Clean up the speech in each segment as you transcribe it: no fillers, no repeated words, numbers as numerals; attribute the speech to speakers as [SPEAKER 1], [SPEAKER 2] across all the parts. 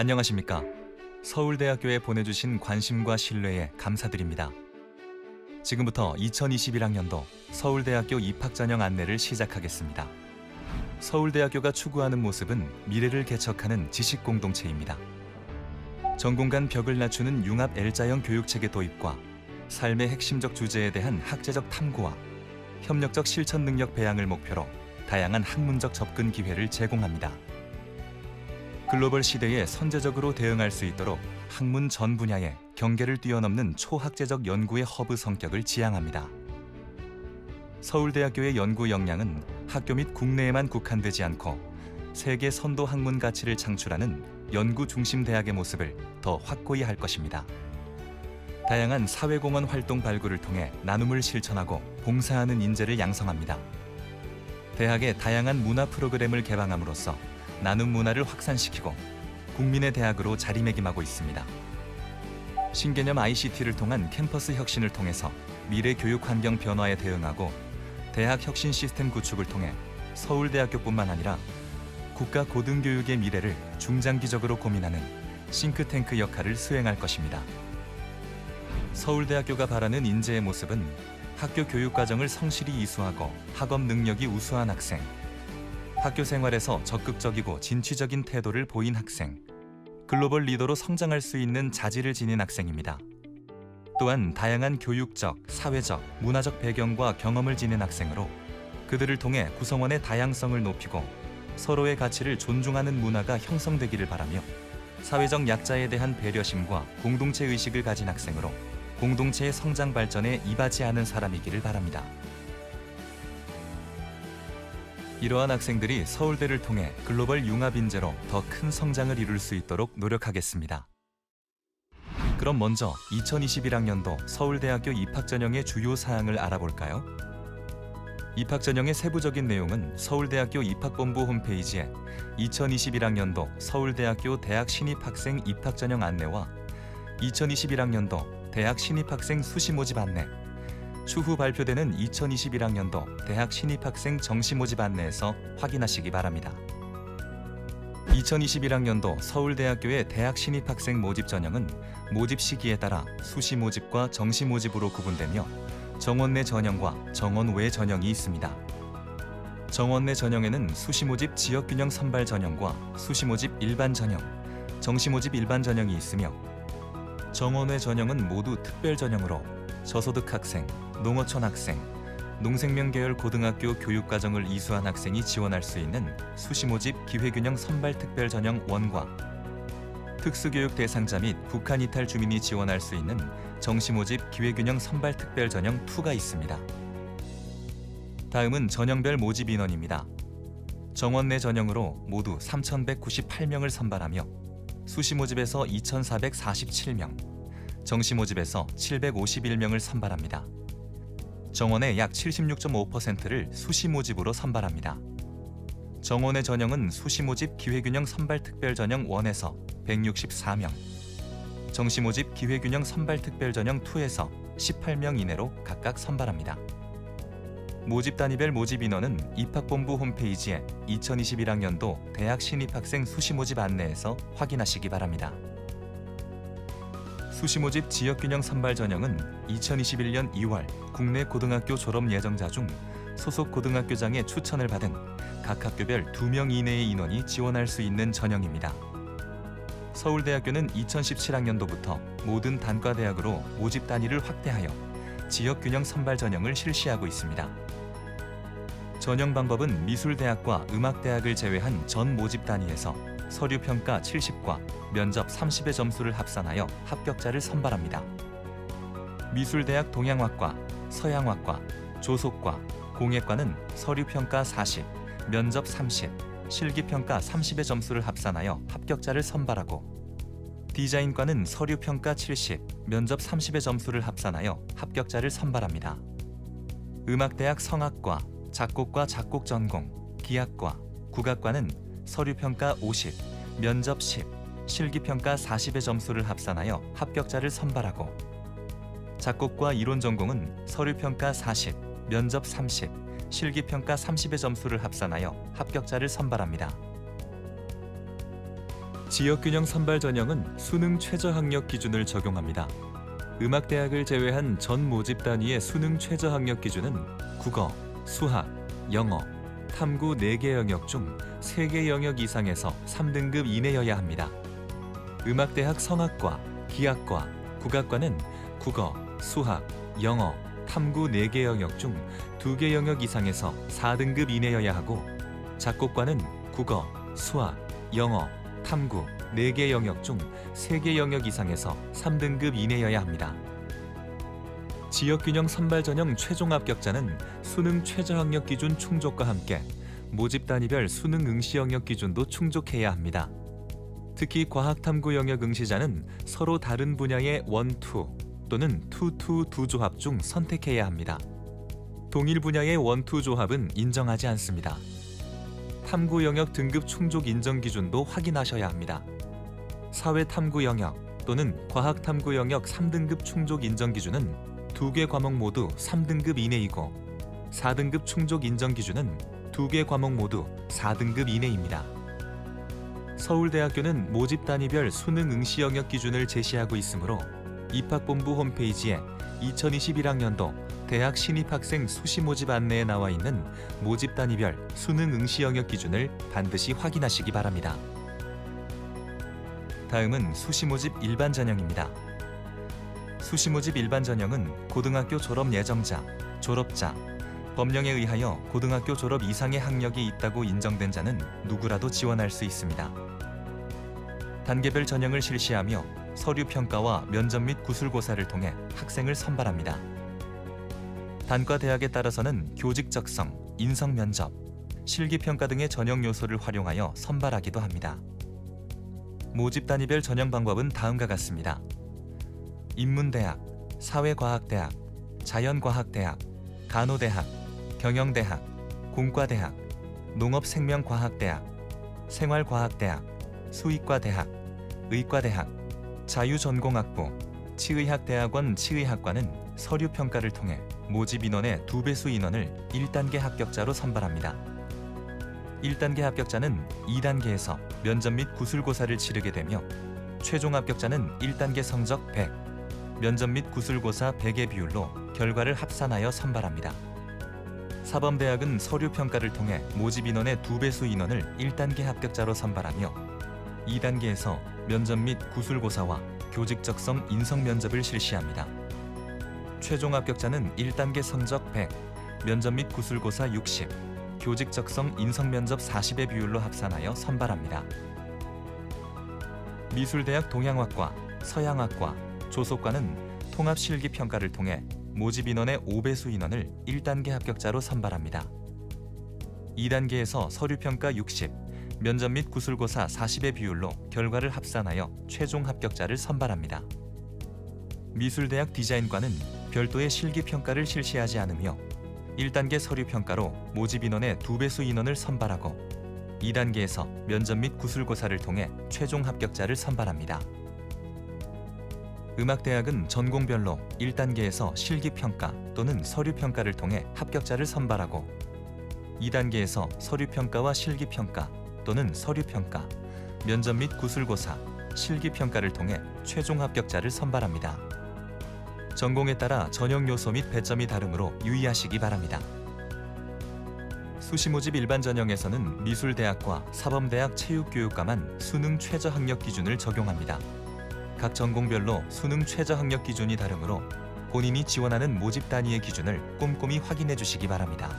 [SPEAKER 1] 안녕하십니까. 서울대학교에 보내주신 관심과 신뢰에 감사드립니다. 지금부터 2021학년도 서울대학교 입학전형 안내를 시작하겠습니다. 서울대학교가 추구하는 모습은 미래를 개척하는 지식공동체입니다. 전공 간 벽을 낮추는 융합 L자형 교육체계 도입과 삶의 핵심적 주제에 대한 학제적 탐구와 협력적 실천 능력 배양을 목표로 다양한 학문적 접근 기회를 제공합니다. 글로벌 시대에 선제적으로 대응할 수 있도록 학문 전 분야의 경계를 뛰어넘는 초학제적 연구의 허브 성격을 지향합니다. 서울대학교의 연구 역량은 학교 및 국내에만 국한되지 않고 세계 선도 학문 가치를 창출하는 연구 중심 대학의 모습을 더 확고히 할 것입니다. 다양한 사회공헌 활동 발굴을 통해 나눔을 실천하고 봉사하는 인재를 양성합니다. 대학의 다양한 문화 프로그램을 개방함으로써 나눔 문화를 확산시키고 국민의 대학으로 자리매김하고 있습니다. 신개념 ICT를 통한 캠퍼스 혁신을 통해서 미래 교육 환경 변화에 대응하고 대학 혁신 시스템 구축을 통해 서울대학교뿐만 아니라 국가 고등교육의 미래를 중장기적으로 고민하는 싱크탱크 역할을 수행할 것입니다. 서울대학교가 바라는 인재의 모습은 학교 교육 과정을 성실히 이수하고 학업 능력이 우수한 학생, 학교 생활에서 적극적이고 진취적인 태도를 보인 학생, 글로벌 리더로 성장할 수 있는 자질을 지닌 학생입니다. 또한 다양한 교육적, 사회적, 문화적 배경과 경험을 지닌 학생으로 그들을 통해 구성원의 다양성을 높이고 서로의 가치를 존중하는 문화가 형성되기를 바라며 사회적 약자에 대한 배려심과 공동체 의식을 가진 학생으로 공동체의 성장 발전에 이바지하는 사람이기를 바랍니다. 이러한 학생들이 서울대를 통해 글로벌 융합 인재로 더 큰 성장을 이룰 수 있도록 노력하겠습니다. 그럼 먼저 2021학년도 서울대학교 입학전형의 주요 사항을 알아볼까요? 입학전형의 세부적인 내용은 서울대학교 입학본부 홈페이지에 2021학년도 서울대학교 대학 신입학생 입학전형 안내와 2021학년도 대학 신입학생 수시 모집 안내, 추후 발표되는 2021학년도 대학 신입학생 정시 모집 안내에서 확인하시기 바랍니다. 2021학년도 서울대학교의 대학 신입학생 모집 전형은 모집 시기에 따라 수시 모집과 정시 모집으로 구분되며 정원 내 전형과 정원 외 전형이 있습니다. 정원 내 전형에는 수시 모집 지역균형 선발 전형과 수시 모집 일반 전형, 정시 모집 일반 전형이 있으며 정원 외 전형은 모두 특별 전형으로 저소득 학생, 농어촌 학생, 농생명 계열 고등학교 교육과정을 이수한 학생이 지원할 수 있는 수시 모집 기회균형 선발 특별 전형 1과 특수교육 대상자 및 북한 이탈 주민이 지원할 수 있는 정시 모집 기회균형 선발 특별 전형 2가 있습니다. 다음은 전형별 모집 인원입니다. 정원 내 전형으로 모두 3,198명을 선발하며 수시 모집에서 2,447명, 정시 모집에서 751명을 선발합니다. 정원의 약 76.5%를 수시 모집으로 선발합니다. 정원의 전형은 수시 모집 기회균형 선발 특별 전형 1에서 164명, 정시 모집 기회균형 선발 특별 전형 2에서 18명 이내로 각각 선발합니다. 모집 단위별 모집 인원은 입학본부 홈페이지에 2021학년도 대학 신입학생 수시 모집 안내에서 확인하시기 바랍니다. 수시 모집 지역균형 선발 전형은 2021년 2월 국내 고등학교 졸업 예정자 중 소속 고등학교장의 추천을 받은 각 학교별 2명 이내의 인원이 지원할 수 있는 전형입니다. 서울대학교는 2017학년도부터 모든 단과대학으로 모집 단위를 확대하여 지역균형 선발 전형을 실시하고 있습니다. 전형 방법은 미술대학과 음악대학을 제외한 전 모집 단위에서 서류평가 70과 면접 30의 점수를 합산하여 합격자를 선발합니다. 미술대학 동양학과, 서양학과, 조속과, 공예과는 서류평가 40, 면접 30, 실기평가 30의 점수를 합산하여 합격자를 선발하고 디자인과는 서류평가 70, 면접 30의 점수를 합산하여 합격자를 선발합니다. 음악대학 성악과, 작곡과 작곡 전공, 기악과, 국악과는 서류평가 50, 면접 10, 실기평가 40의 점수를 합산하여 합격자를 선발하고 작곡과 이론 전공은 서류평가 40, 면접 30, 실기평가 30의 점수를 합산하여 합격자를 선발합니다. 지역균형 선발 전형은 수능 최저 학력 기준을 적용합니다. 음악대학을 제외한 전 모집 단위의 수능 최저 학력 기준은 국어, 수학, 영어, 탐구 4개 영역 중 3개 영역 이상에서 3등급 이내여야 합니다. 음악대학 성악과, 기악과, 국악과는 국어, 수학, 영어, 탐구 4개 영역 중 2개 영역 이상에서 4등급 이내여야 하고, 작곡과는 국어, 수학, 영어, 탐구 4개 영역 중 3개 영역 이상에서 3등급 이내여야 합니다. 지역균형 선발 전형 최종 합격자는 수능 최저학력 기준 충족과 함께 모집 단위별 수능 응시 영역 기준도 충족해야 합니다. 특히 과학탐구 영역 응시자는 서로 다른 분야의 1, 2 또는 2, 2 두 조합 중 선택해야 합니다. 동일 분야의 1, 2 조합은 인정하지 않습니다. 탐구 영역 등급 충족 인정 기준도 확인하셔야 합니다. 사회 탐구 영역 또는 과학 탐구 영역 3등급 충족 인정 기준은 2개 과목 모두 3등급 이내이고, 4등급 충족 인정 기준은 2개 과목 모두 4등급 이내입니다. 서울대학교는 모집 단위별 수능 응시 영역 기준을 제시하고 있으므로 입학본부 홈페이지에 2021학년도 대학 신입학생 수시 모집 안내에 나와 있는 모집 단위별 수능 응시 영역 기준을 반드시 확인하시기 바랍니다. 다음은 수시 모집 일반 전형입니다. 수시 모집 일반 전형은 고등학교 졸업 예정자, 졸업자, 법령에 의하여 고등학교 졸업 이상의 학력이 있다고 인정된 자는 누구라도 지원할 수 있습니다. 단계별 전형을 실시하며 서류 평가와 면접 및 구술고사를 통해 학생을 선발합니다. 단과 대학에 따라서는 교직 적성, 인성 면접, 실기 평가 등의 전형 요소를 활용하여 선발하기도 합니다. 모집 단위별 전형 방법은 다음과 같습니다. 인문대학, 사회과학대학, 자연과학대학, 간호대학, 경영대학, 공과대학, 농업생명과학대학, 생활과학대학, 수의과대학, 의과대학, 자유전공학부, 치의학대학원 치의학과는 서류 평가를 통해 모집 인원의 2배수 인원을 1단계 합격자로 선발합니다. 1단계 합격자는 2단계에서 면접 및 구술고사를 치르게 되며, 최종 합격자는 1단계 성적 100, 면접 및 구술고사 100의 비율로 결과를 합산하여 선발합니다. 사범대학은 서류 평가를 통해 모집 인원의 2배수 인원을 1단계 합격자로 선발하며 2단계에서 면접 및 구술고사와 교직 적성 인성 면접을 실시합니다. 최종 합격자는 1단계 성적 100, 면접 및 구술고사 60, 교직 적성 인성 면접 40의 비율로 합산하여 선발합니다. 미술대학 동양학과, 서양학과, 조속과는 통합 실기 평가를 통해 모집 인원의 5배수 인원을 1단계 합격자로 선발합니다. 2단계에서 서류 평가 60, 면접 및 구술고사 40의 비율로 결과를 합산하여 최종 합격자를 선발합니다. 미술대학 디자인과는 별도의 실기 평가를 실시하지 않으며 1단계 서류 평가로 모집 인원의 2배수 인원을 선발하고 2단계에서 면접 및 구술고사를 통해 최종 합격자를 선발합니다. 음악대학은 전공별로 1단계에서 실기 평가 또는 서류 평가를 통해 합격자를 선발하고 2단계에서 서류 평가와 실기 평가 또는 서류 평가, 면접 및 구술고사, 실기 평가를 통해 최종 합격자를 선발합니다. 전공에 따라 전형 요소 및 배점이 다르므로 유의하시기 바랍니다. 수시 모집 일반 전형에서는 미술대학과 사범대학 체육교육과만 수능 최저 학력 기준을 적용합니다. 각 전공별로 수능 최저 학력 기준이 다르므로 본인이 지원하는 모집 단위의 기준을 꼼꼼히 확인해 주시기 바랍니다.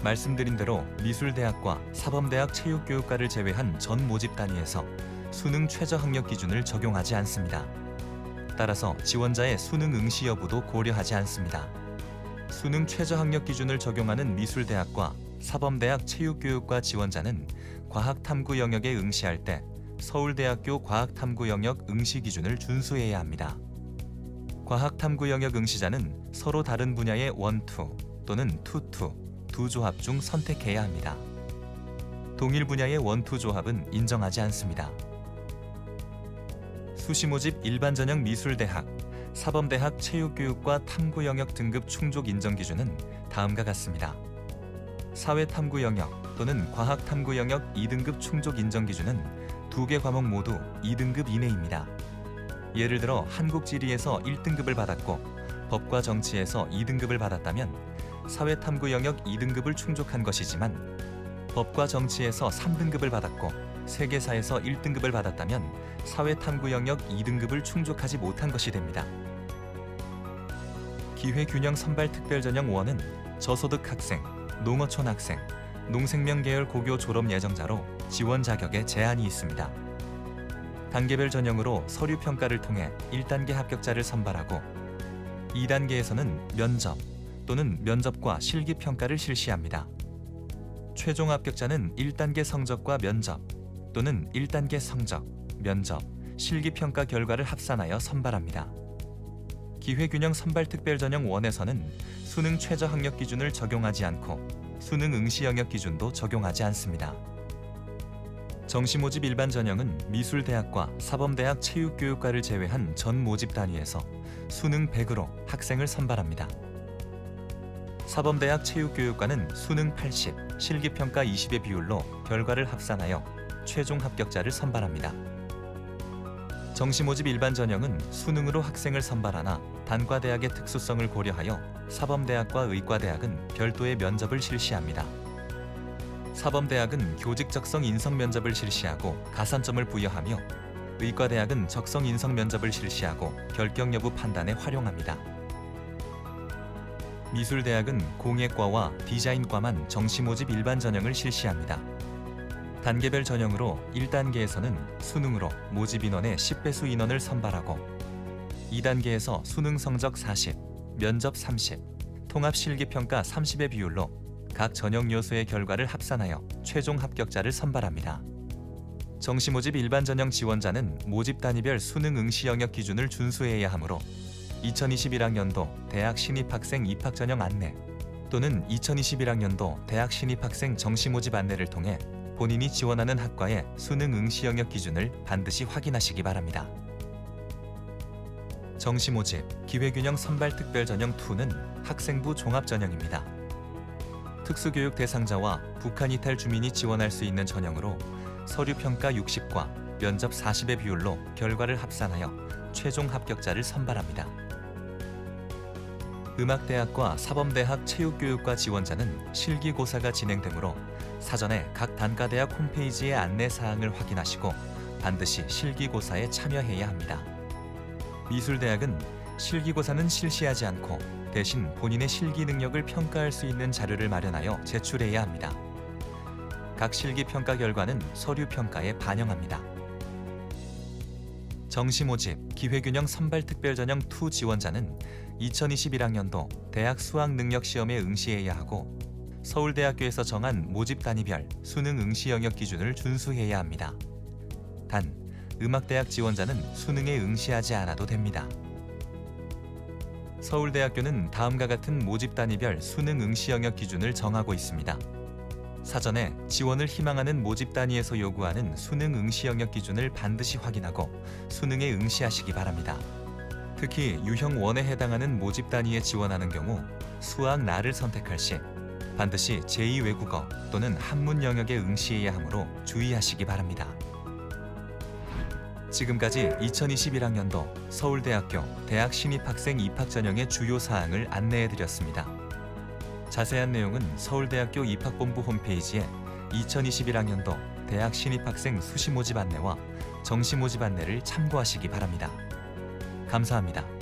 [SPEAKER 1] 말씀드린 대로 미술대학과 사범대학 체육교육과를 제외한 전 모집 단위에서 수능 최저 학력 기준을 적용하지 않습니다. 따라서 지원자의 수능 응시 여부도 고려하지 않습니다. 수능 최저 학력 기준을 적용하는 미술대학과 사범대학 체육교육과 지원자는 과학탐구 영역에 응시할 때 서울대학교 과학탐구 영역 응시 기준을 준수해야 합니다. 과학탐구 영역 응시자는 서로 다른 분야의 1, 2 또는 2, 2 두 조합 중 선택해야 합니다. 동일 분야의 1, 2 조합은 인정하지 않습니다. 수시 모집 일반 전형 미술대학, 사범대학 체육교육과 탐구 영역 등급 충족 인정 기준은 다음과 같습니다. 사회 탐구 영역 또는 과학 탐구 영역 2등급 충족 인정 기준은 두 개 과목 모두 2등급 이내입니다. 예를 들어 한국지리에서 1등급을 받았고 법과 정치에서 2등급을 받았다면 사회탐구 영역 2등급을 충족한 것이지만 법과 정치에서 3등급을 받았고 세계사에서 1등급을 받았다면 사회탐구 영역 2등급을 충족하지 못한 것이 됩니다. 기회균형 선발 특별전형 1은 저소득 학생, 농어촌 학생, 농생명 계열 고교 졸업 예정자로 지원 자격에 제한이 있습니다. 단계별 전형으로 서류 평가를 통해 1단계 합격자를 선발하고 2단계에서는 면접 또는 면접과 실기 평가를 실시합니다. 최종 합격자는 1단계 성적과 면접 또는 1단계 성적, 면접, 실기 평가 결과를 합산하여 선발합니다. 기회균형 선발 특별전형 1에서는 수능 최저 학력 기준을 적용하지 않고 수능 응시 영역 기준도 적용하지 않습니다. 정시 모집 일반 전형은 미술대학과 사범대학 체육교육과를 제외한 전 모집 단위에서 수능 100으로 학생을 선발합니다. 사범대학 체육교육과는 수능 80, 실기평가 20의 비율로 결과를 합산하여 최종 합격자를 선발합니다. 정시 모집 일반 전형은 수능으로 학생을 선발하나 단과대학의 특수성을 고려하여 사범대학과 의과대학은 별도의 면접을 실시합니다. 사범대학은 교직 적성 인성 면접을 실시하고 가산점을 부여하며 의과대학은 적성 인성 면접을 실시하고 결격 여부 판단에 활용합니다. 미술대학은 공예과와 디자인과만 정시 모집 일반 전형을 실시합니다. 단계별 전형으로 1단계에서는 수능으로 모집 인원의 10배수 인원을 선발하고 2단계에서 수능 성적 40, 면접 30, 통합 실기평가 30의 비율로 각 전형 요소의 결과를 합산하여 최종 합격자를 선발합니다. 정시 모집 일반 전형 지원자는 모집 단위별 수능 응시 영역 기준을 준수해야 하므로 2021학년도 대학 신입학생 입학 전형 안내 또는 2021학년도 대학 신입학생 정시 모집 안내를 통해 본인이 지원하는 학과의 수능 응시 영역 기준을 반드시 확인하시기 바랍니다. 정시 모집 기회균형 선발 특별전형 2는 학생부 종합전형입니다. 특수교육 대상자와 북한 이탈 주민이 지원할 수 있는 전형으로 서류평가 60과 면접 40의 비율로 결과를 합산하여 최종 합격자를 선발합니다. 음악대학과 사범대학 체육교육과 지원자는 실기고사가 진행되므로 사전에 각 단과대학 홈페이지의 안내사항을 확인하시고 반드시 실기고사에 참여해야 합니다. 미술대학은 실기고사는 실시하지 않고 대신 본인의 실기 능력을 평가할 수 있는 자료를 마련하여 제출해야 합니다. 각 실기 평가 결과는 서류 평가에 반영합니다. 정시 모집 기회균형 선발 특별전형 2 지원자는 2021학년도 대학 수학 능력 시험에 응시해야 하고 서울대학교에서 정한 모집 단위별 수능 응시 영역 기준을 준수해야 합니다. 단, 음악대학 지원자는 수능에 응시하지 않아도 됩니다. 서울대학교는 다음과 같은 모집 단위별 수능 응시 영역 기준을 정하고 있습니다. 사전에 지원을 희망하는 모집 단위에서 요구하는 수능 응시 영역 기준을 반드시 확인하고 수능에 응시하시기 바랍니다. 특히 유형 1에 해당하는 모집 단위에 지원하는 경우 수학 나를 선택할 시 반드시 제2외국어 또는 한문 영역에 응시해야 하므로 주의하시기 바랍니다. 지금까지 2021학년도 서울대학교 대학 신입학생 입학 전형의 주요 사항을 안내해드렸습니다. 자세한 내용은 서울대학교 입학본부 홈페이지에 2021학년도 대학 신입학생 수시 모집 안내와 정시 모집 안내를 참고하시기 바랍니다. 감사합니다.